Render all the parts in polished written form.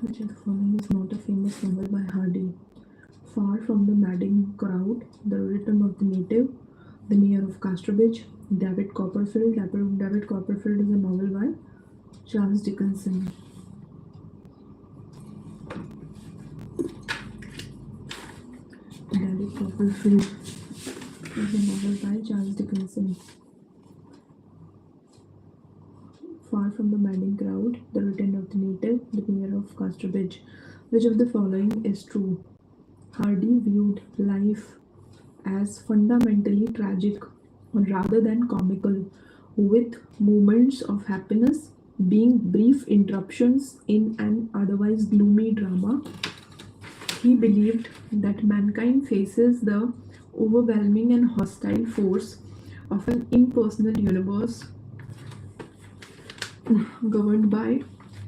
Which of the following is not a famous novel by Hardy? Far from the Madding Crowd, The Return of the Native, The Mayor of Casterbridge, David Copperfield. David Copperfield is a novel by Charles Dickinson. David Copperfield is a novel by Charles Dickinson. Far from the Madding Crowd, The Return of the Native, The Mayor of Casterbridge. Which of the following is true? Hardy viewed life as fundamentally tragic rather than comical, with moments of happiness being brief interruptions in an otherwise gloomy drama. He believed that mankind faces the overwhelming and hostile force of an impersonal universe governed by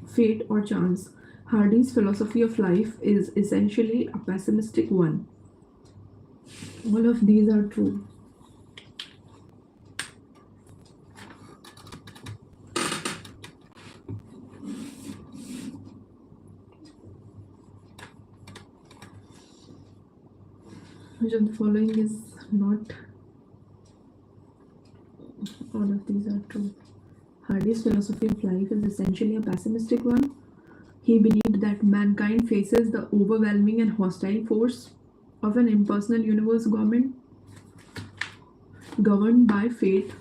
fate or chance. Hardy's philosophy of life is essentially a pessimistic one. All of these are true. Which of the following is not? All of these are true. Hardy's philosophy of life is essentially a pessimistic one. He believed that mankind faces the overwhelming and hostile force of an impersonal universe governed by fate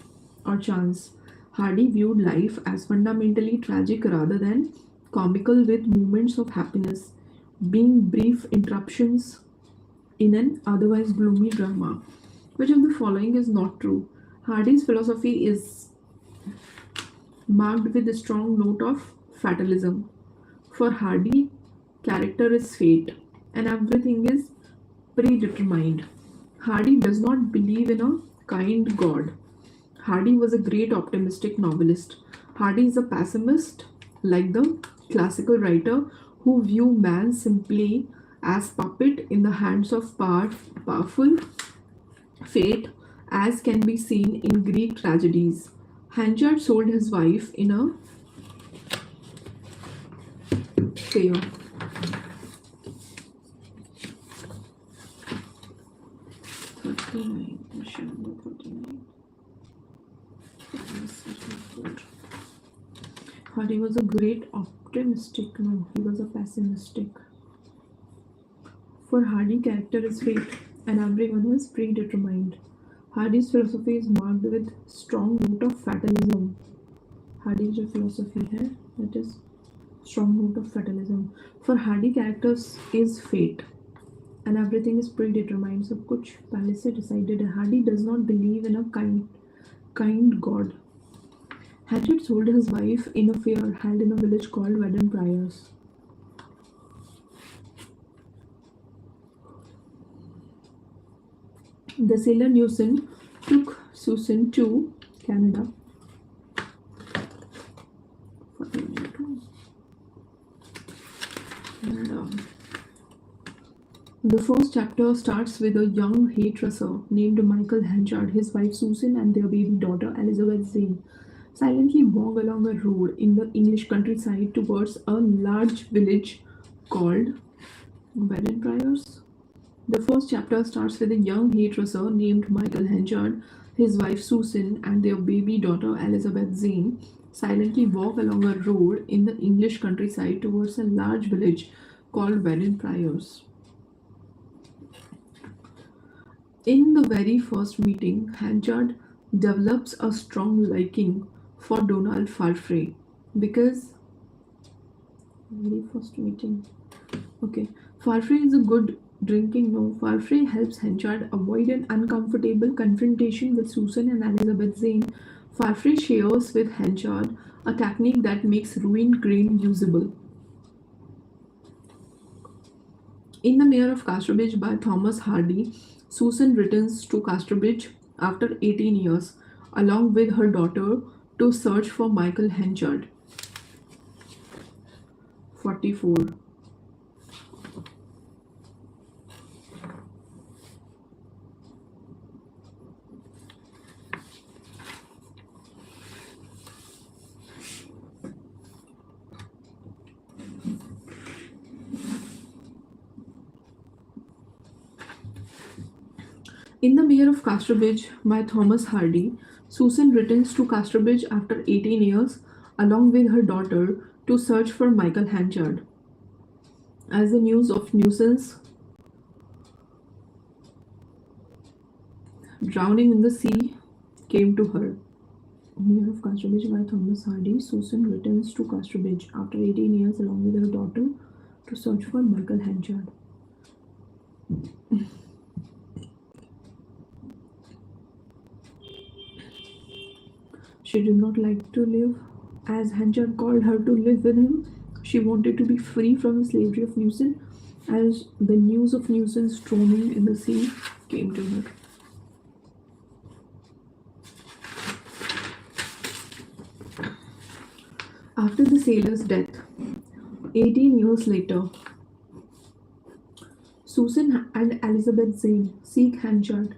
or chance. Hardy viewed life as fundamentally tragic rather than comical, with moments of happiness being brief interruptions in an otherwise gloomy drama. Which of the following is not true? Hardy's philosophy is marked with a strong note of fatalism. For Hardy, character is fate and everything is predetermined. Hardy does not believe in a kind God. Hardy was a great optimistic novelist. Hardy is a pessimist, like the classical writer who view man simply as puppet in the hands of powerful fate, as can be seen in Greek tragedies. Henchard sold his wife in a fair. Hardy was a great optimistic. No, he was a pessimistic. For Hardy, character is fate and everyone is predetermined. Hardy's philosophy is marked with strong note of fatalism. Hardy जो philosophy है, that is strong note of fatalism. For Hardy, characters is fate and everything is predetermined. सब कुछ पहले से decided है. Hardy does not believe in a kind God. Hatchet sold his wife in a fair held in a village called Wedden Priors. The sailor Newson took Susan to Canada. The first chapter starts with a young hairdresser named Michael Henchard, his wife Susan, and their baby daughter Elizabeth Zane silently walk along a road in the English countryside towards a large village called Wedden Priors. The first chapter starts with a young hairdresser named Michael Henchard, his wife Susan, and their baby daughter Elizabeth Zane silently walk along a road in the English countryside towards a large village called Wedden Priors. In the very first meeting, Henchard develops a strong liking for Donald Farfrae because Farfrae is a good drinking. Farfrae helps Henchard avoid an uncomfortable confrontation with Susan and Elizabeth Zane. Farfrae shares with Henchard a technique that makes ruined grain usable. In The Mayor of Casterbridge by Thomas Hardy, Susan returns to Casterbridge after 18 years, along with her daughter, to search for Michael Henchard. 44. In The Mayor of Casterbridge by Thomas Hardy, Susan returns to Casterbridge after 18 years along with her daughter to search for Michael Hanchard. As the news of nuisance drowning in the sea came to her. Mayor of Casterbridge by Thomas Hardy, Susan returns to Casterbridge after 18 years along with her daughter to search for Michael Hanchard. She did not like to live as Hanchard called her to live with him. She wanted to be free from the slavery of nuisance as the news of nuisance drowning in the sea came to her. After the sailor's death, 18 years later, Susan and Elizabeth Zane seek Hanchard.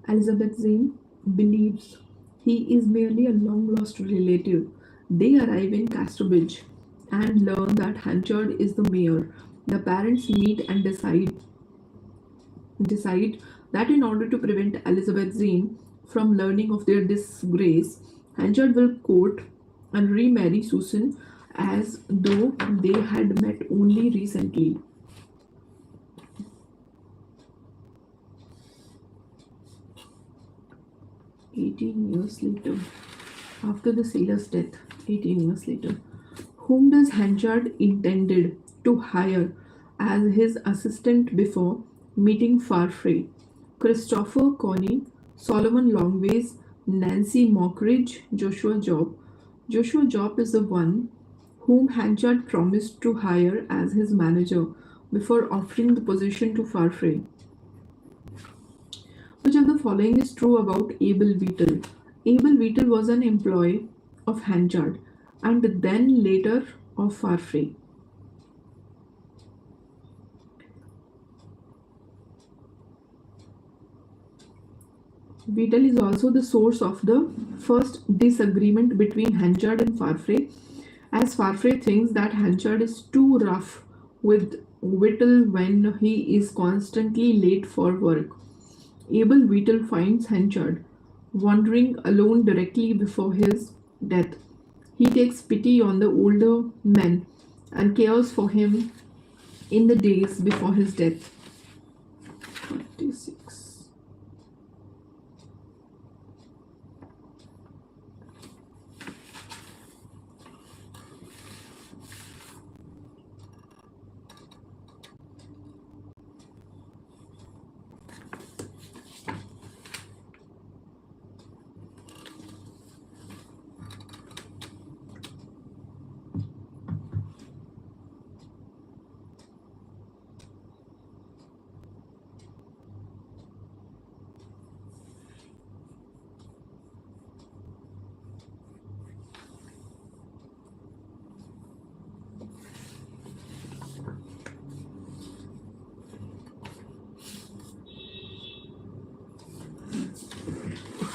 Elizabeth Zane believes he is merely a long-lost relative. They arrive in Casterbridge and learn that Hanchard is the mayor. The parents meet and decide that in order to prevent Elizabeth Zane from learning of their disgrace, Hanchard will court and remarry Susan as though they had met only recently. 18 years later, after the sailor's death, 18 years later, whom does Hanchard intended to hire as his assistant before meeting Farfrae? Christopher Coney, Solomon Longways, Nancy Mockridge, Joshua Job. Joshua Job is the one whom Hanchard promised to hire as his manager before offering the position to Farfrae. Which of the following is true about Abel Wheatle? Abel Wheatle was an employee of Hanchard and then later of Farfrae. Wheatle is also the source of the first disagreement between Hanchard and Farfrae, as Farfrae thinks that Hanchard is too rough with Wheatle when he is constantly late for work. Abel Wheatle finds Hanchard wandering alone directly before his death. He takes pity on the older man and cares for him in the days before his death. 46.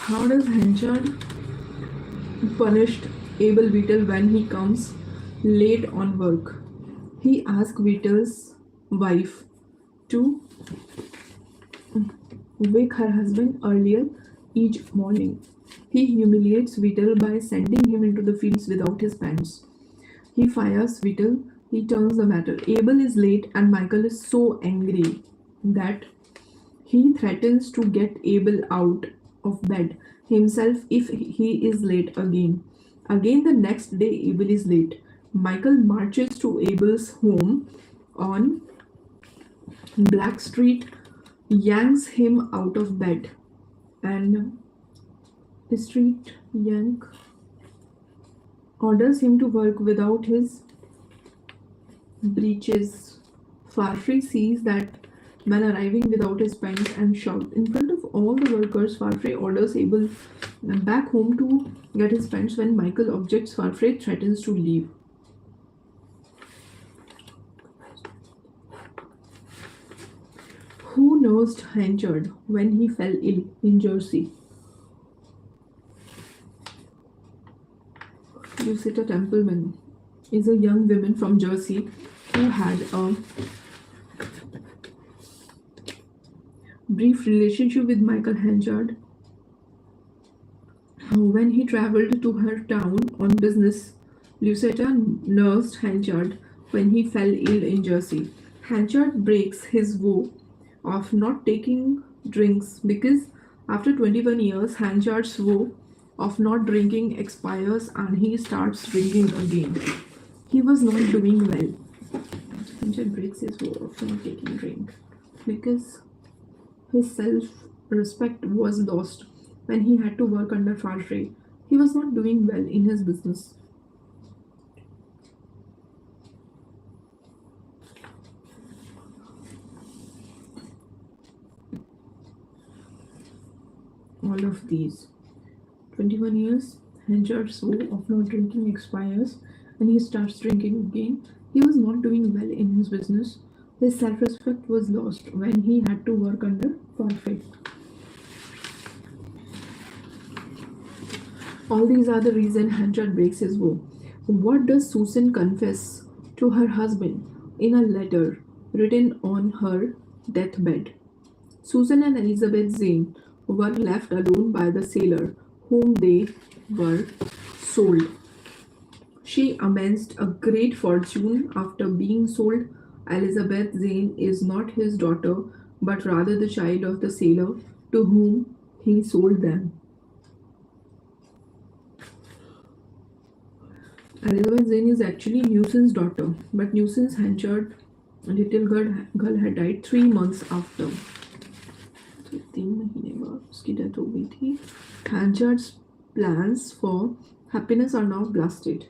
How does Hanchard punished Abel Wheatle when he comes late on work? He asks Wheatle's wife to wake her husband earlier each morning. He humiliates Wheatle by sending him into the fields without his pants. He fires Wheatle. He turns the matter. Abel is late and Michael is so angry that he threatens to get Abel out of bed himself if he is late again. Again, the next day, Abel is late. Michael marches to Abel's home on Black Street, yanks him out of bed, and the street yank orders him to work without his breeches. Farfrae sees that man arriving without his pants and shouts. In front of all the workers, Farfrae orders Abel back home to get his pants. When Michael objects, Farfrae threatens to leave. Who nursed Hanchard when he fell ill in Jersey? Lucetta Templeman is a young woman from Jersey who had a brief relationship with Michael Hanchard. When he traveled to her town on business, Lucetta nursed Hanchard when he fell ill in Jersey. Hanchard breaks his vow of not taking drinks because after 21 years, Hanchard's vow of not drinking expires and he starts drinking again. He was not doing well. Hanchard breaks his vow of not taking drink because his self-respect was lost when he had to work under Farfrey. He was not doing well in his business. All of these. 21 years, Henchard's vow of not drinking expires and he starts drinking again. He was not doing well in his business. His self-respect was lost when he had to work under Farfrey. All these are the reason Hanchard breaks his vow. What does Susan confess to her husband in a letter written on her deathbed? Susan and Elizabeth Zane were left alone by the sailor whom they were sold. She amassed a great fortune after being sold. Elizabeth Zane is not his daughter, but rather the child of the sailor to whom he sold them. Elizabeth Zane is actually Newson's daughter, but Newson's Hanchard little girl had died 3 months after. तो 3 महीने बाद उसकी death हो गई थी. Hanchard's plans for happiness are now blasted.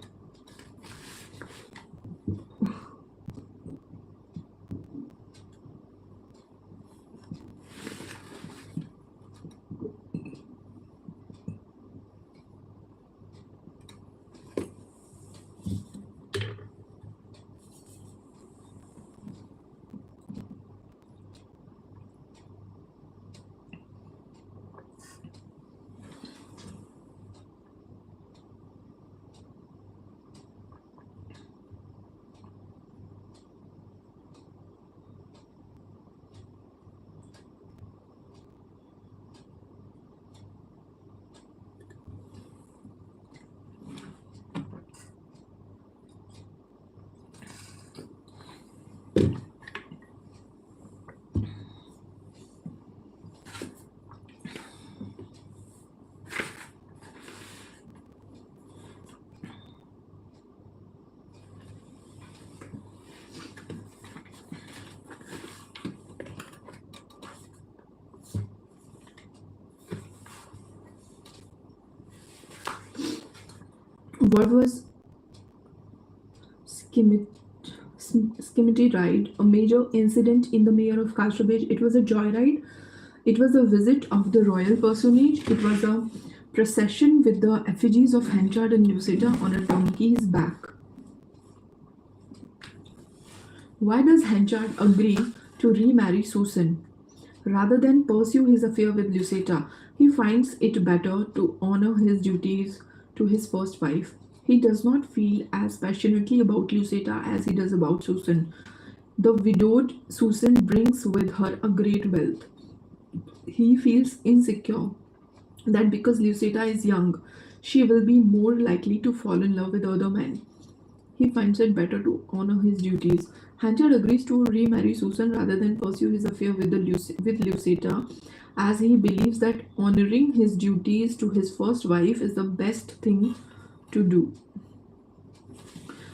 What was Skimity Ride? A major incident in the Mayor of Casterbridge. It was a joyride. It was a visit of the royal personage. It was a procession with the effigies of Hanchard and Lucetta on a donkey's back. Why does Hanchard agree to remarry Susan? Rather than pursue his affair with Lucetta, he finds it better to honor his duties to his first wife. He does not feel as passionately about Lucetta as he does about Susan. The widowed Susan brings with her a great wealth. He feels insecure that because Lucetta is young, she will be more likely to fall in love with other men. He finds it better to honor his duties. Hanchard agrees to remarry Susan rather than pursue his affair with Lucetta, as he believes that honoring his duties to his first wife is the best thing to do.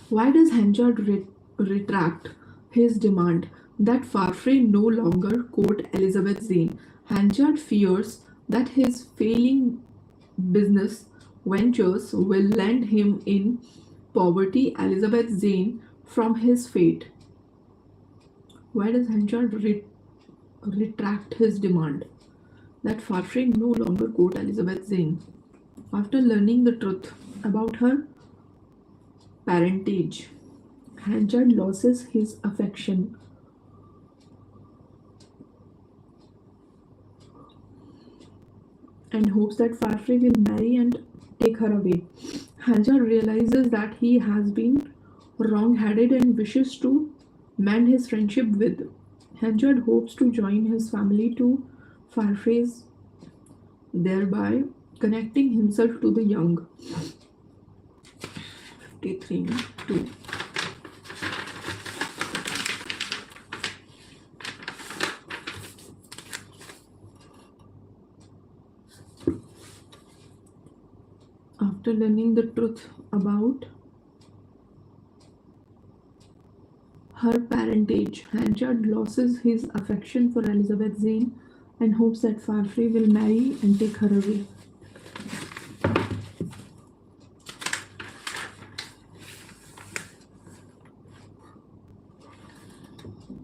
Why does Hanchard retract his demand that Farfrey no longer court Elizabeth Zane? Hanchard fears that his failing business ventures will land him in poverty Elizabeth Zane from his fate. Why does Hanchard retract his demand that Farfrey no longer court Elizabeth Zane? After learning the truth about her parentage, Hanchard loses his affection and hopes that Farfrey will marry and take her away. Hanchard realizes that he has been wrong-headed and wishes to mend his friendship with Henchard hopes to join his family to Farfrae's, thereby connecting himself to the young. 53 2. After learning the truth about her parentage, Henchard loses his affection for Elizabeth Zane and hopes that Farfrae will marry and take her away.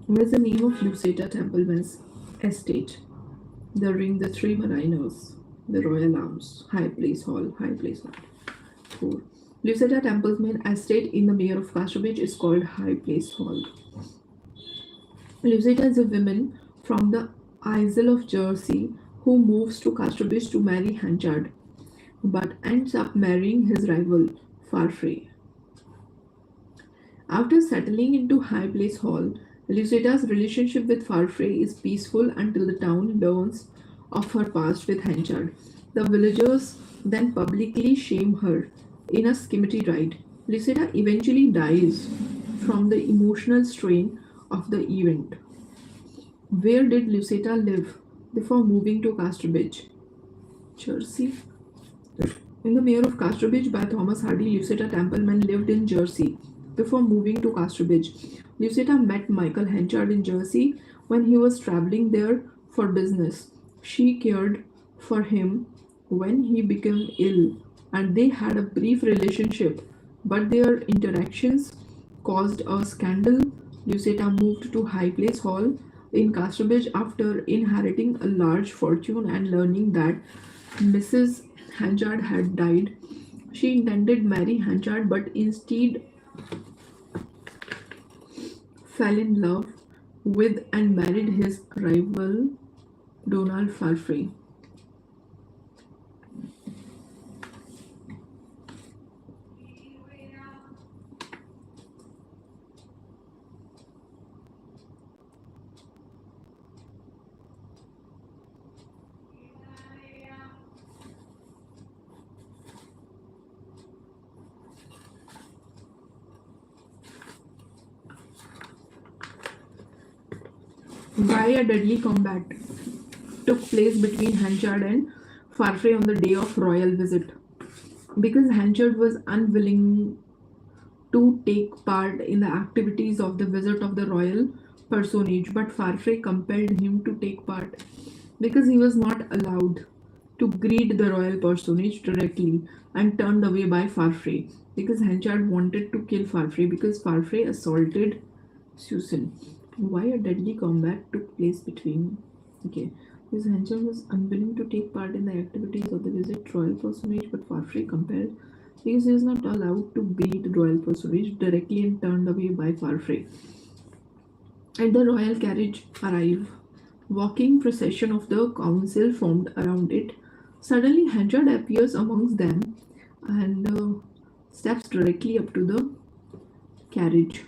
What is the name of Lucetta Templeman's estate? The Ring, the Three Mariners, the Royal Arms, High Place Hall, High Place Hall. 4. Lucetta Templeman's estate in the Mayor of Casterbridge is called High Place Hall. Lucetta is a woman from the Isle of Jersey who moves to Casterbridge to marry Henchard, but ends up marrying his rival, Farfrae. After settling into High Place Hall, Lucetta's relationship with Farfrae is peaceful until the town learns of her past with Henchard. The villagers then publicly shame her in a scimity ride. Lucetta eventually dies from the emotional strain of the event. Where did Lucetta live before moving to Casterbridge? Jersey. In the Mayor of Casterbridge by Thomas Hardy, Lucetta Templeman lived in Jersey before moving to Casterbridge. Lucetta met Michael Henchard in Jersey when he was traveling there for business. She cared for him when he became ill, and they had a brief relationship, but their interactions caused a scandal. Lucetta moved to High Place Hall in Casterbridge after inheriting a large fortune and learning that Mrs. Henchard had died. She intended to marry Henchard, but instead fell in love with and married his rival Donald Farfrae. Why a deadly combat took place between Henchard and Farfrae on the day of royal visit? Because Henchard was unwilling to take part in the activities of the visit of the royal personage, but Farfrae compelled him to take part because he was not allowed to greet the royal personage directly and turned away by Farfrae because Henchard wanted to kill Farfrae because Farfrae assaulted Susan. Why a deadly combat took place between? Okay, because Henchard was unwilling to take part in the activities of the visit royal personage, but Farfrae compelled because he was not allowed to greet the royal personage directly and turned away by Farfrae. And the royal carriage arrived. Walking procession of the council formed around it. Suddenly, Henchard appears amongst them and steps directly up to the carriage.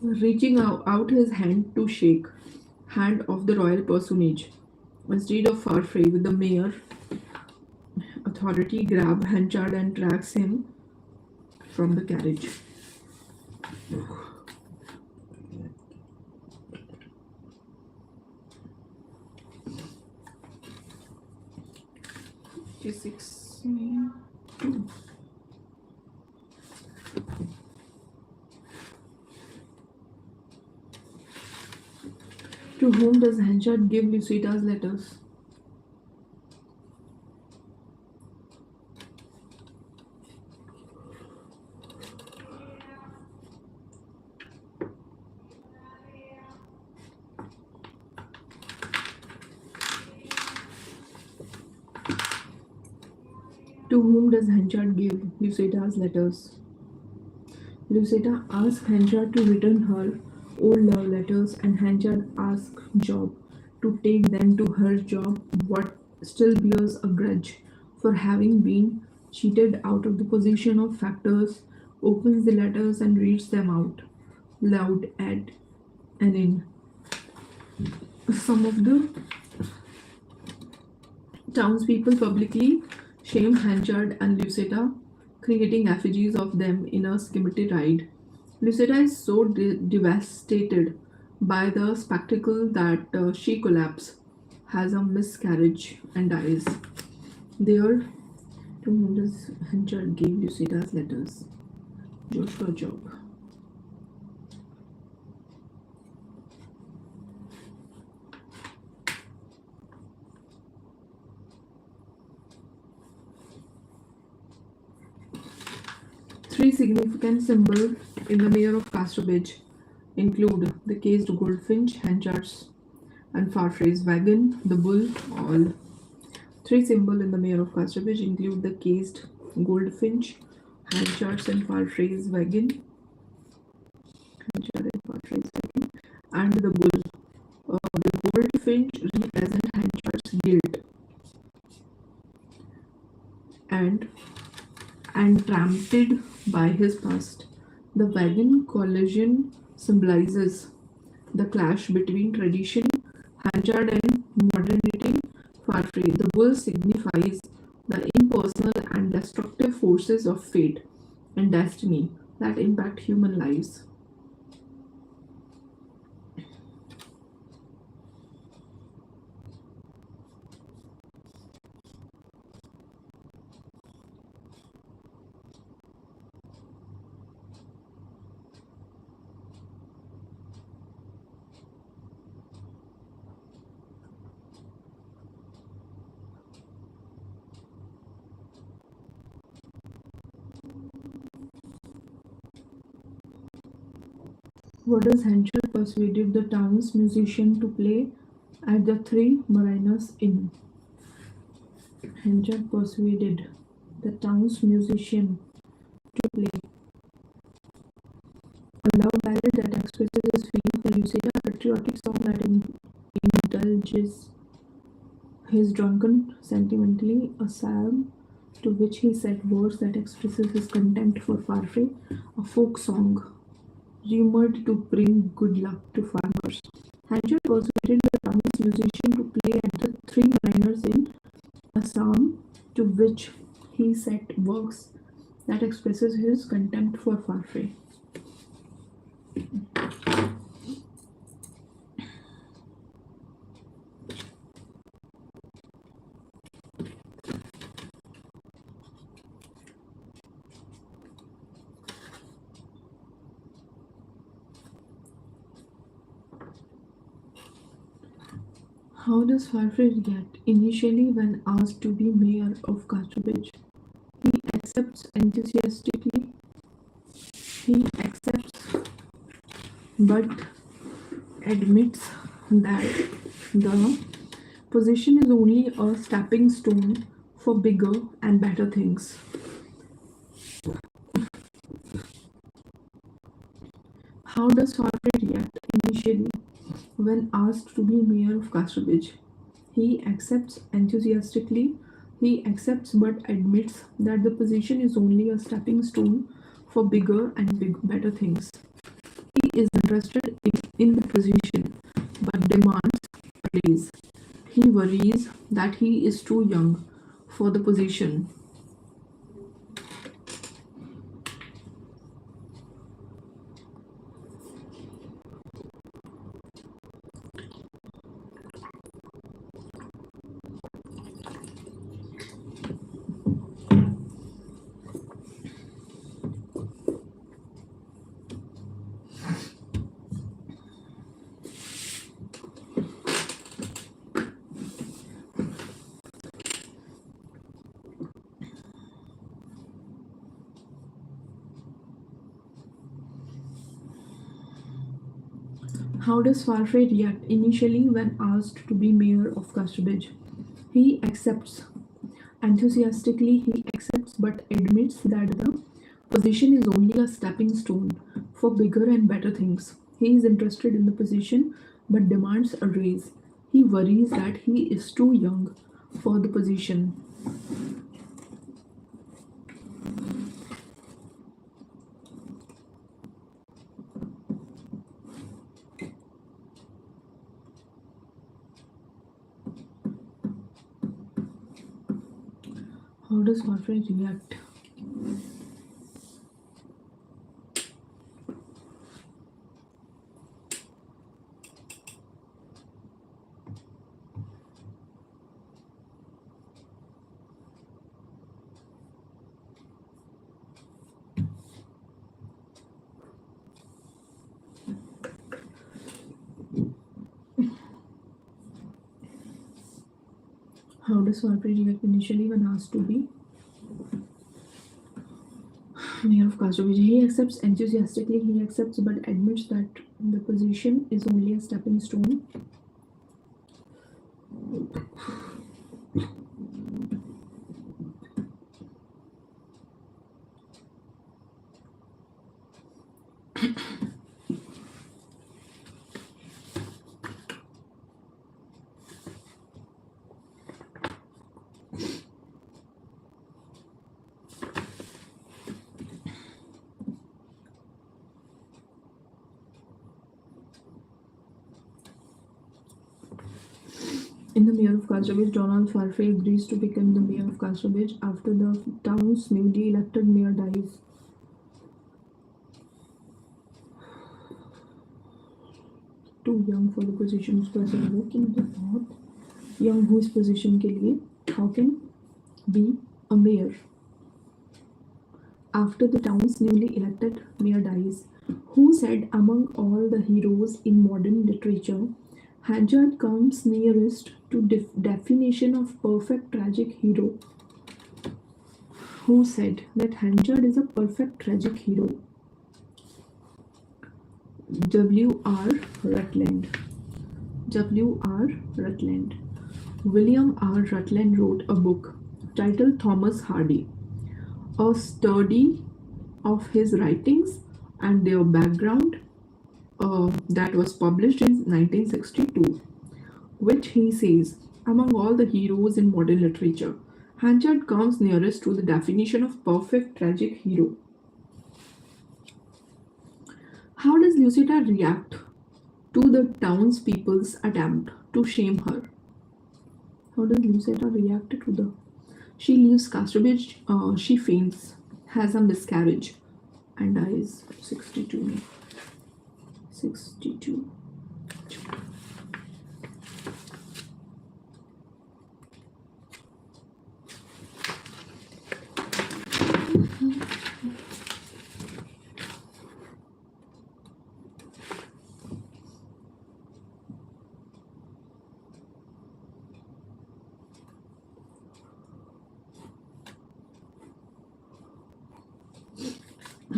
Reaching out his hand to shake hand of the royal personage. Instead of Farfrae, with the mayor authority grab Henchard and drags him from the carriage. Six. To whom does Henchard give Lucetta's letters? To whom does Henchard give Lucetta's letters? Lucetta asks Henchard to return her old love letters, and Henchard asks Job to take them to her. Job what still bears a grudge for having been cheated out of the position of factors opens the letters and reads them out loud at and in. Some of the townspeople publicly shame Hanchard and Lucetta, creating effigies of them in a scimitaride. Lucetta is so devastated by the spectacle that she collapses, has a miscarriage, and dies. There, to whom does Hanchard gave Lucetta's letters? Joshua Job. Three significant symbols in the mayor of Casterbridge include the cased goldfinch, Hanchard's and Farfrae's wagon, the bull, all. Three symbols in the mayor of Casterbridge include the cased goldfinch, Hanchard's and Farfrae's wagon, Hanchard and Farfrae's wagon, and the bull. The goldfinch represents Hanchard's guilt and trampled by his past. The wagon collision symbolizes the clash between tradition, Hanchard, and modernity, Farfrae. The bull signifies the impersonal and destructive forces of fate and destiny that impact human lives. What does Henschel persuaded the town's musician to play at the Three Mariners Inn? Henschel persuaded the town's musician to play a loud ballad that expresses his feeling for Lucetta, a patriotic song that indulges his drunken sentimentality, a psalm to which he set words that expresses his contempt for Farfrae, a folk song rumored to bring good luck to farmers. Hanchard persuaded the town's musician to play at the Three Mariners Inn, a psalm to which he set works that expresses his contempt for Farfrae. How does Farfrae react initially when asked to be mayor of Casterbridge? He accepts enthusiastically. He accepts but admits that the position is only a stepping stone for bigger and better things. How does Farfrae react initially when asked to be mayor of Casterbridge? He accepts enthusiastically. He accepts but admits that the position is only a stepping stone for bigger and better things. He is interested in the position but demands a raise. He worries that he is too young for the position. How does Farfrae react initially when asked to be mayor of Casterbridge? He accepts enthusiastically. He accepts but admits that the position is only a stepping stone for bigger and better things. He is interested in the position but demands a raise. He worries that he is too young for the position. How does Godfrey react? How does Godfrey react initially when asked to be mayor of Castrovich? He accepts enthusiastically, he accepts but admits that the position is only a stepping stone. In the mayor of Castrovich, Donald Farfay agrees to become the mayor of Castrovich after the town's newly elected mayor dies. Too young for the position. उसको ऐसा लगा कि मतलब बहुत young हूँ इस position के लिए. How can be a mayor after the town's newly elected mayor dies? Who said among all the heroes in modern literature, Hanchard comes nearest to definition of perfect tragic hero? Who said that Hanchard is a perfect tragic hero? W.R. Rutland. W.R. Rutland. William R. Rutland wrote a book titled Thomas Hardy, a study of his writings and their background that was published in 1962, which he says, among all the heroes in modern literature, Hanchard comes nearest to the definition of perfect tragic hero. How does Lucetta react to the townspeople's attempt to shame her? How does Lucetta react to the... She leaves Castrovich, she faints, has a miscarriage, and dies. 62. 62.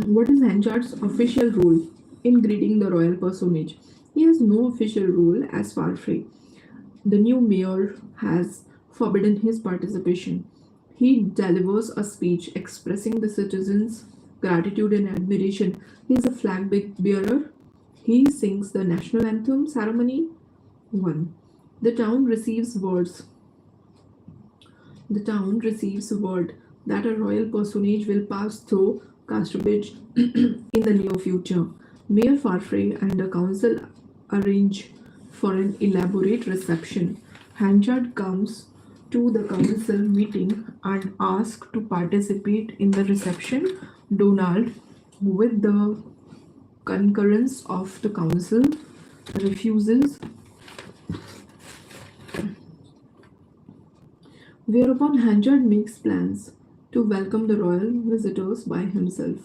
What is Hanchard's official role in greeting the royal personage? He has no official role as Farfay. The new mayor has forbidden his participation. He delivers a speech expressing the citizens' gratitude and admiration. He is a flag bearer. He sings the national anthem ceremony. 1. The town receives word that a royal personage will pass through Castrovich in the near future. Mayor Farfay and the council arrange for an elaborate reception. Hanchard comes to the council meeting and asks to participate in the reception. Donald, with the concurrence of the council, refuses, whereupon Hanchard makes plans to welcome the royal visitors by himself.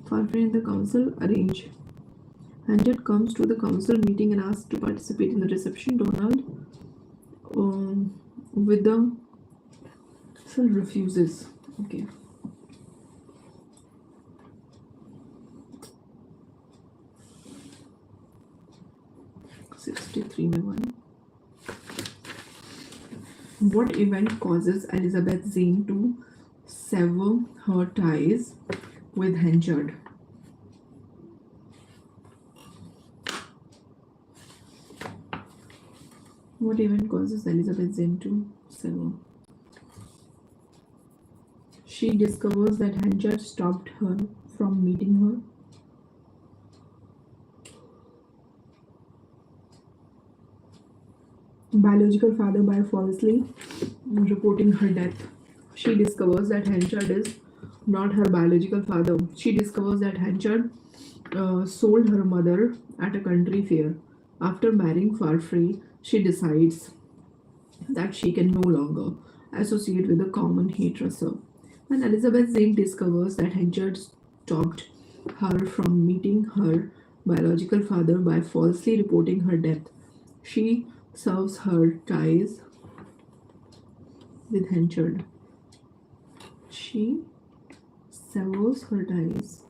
Farfay and the council arrange. Hanchard comes to the council meeting and asks to participate in the reception. Donald, with the council, refuses. Okay. What event causes Elizabeth Zane to sever her ties with Hanchard? What event causes Elizabeth Zane to sever? She discovers that Hanchard stopped her from meeting her. biological father by falsely reporting her death. She discovers that Henchard is not her biological father. She discovers that Henchard sold her mother at a country fair. After marrying Farfrey, she decides that she can no longer associate with the common hairdresser. When Elizabeth Zane discovers that Henchard stopped her from meeting her biological father by falsely reporting her death, she serves her ties with Henchard. She severs her ties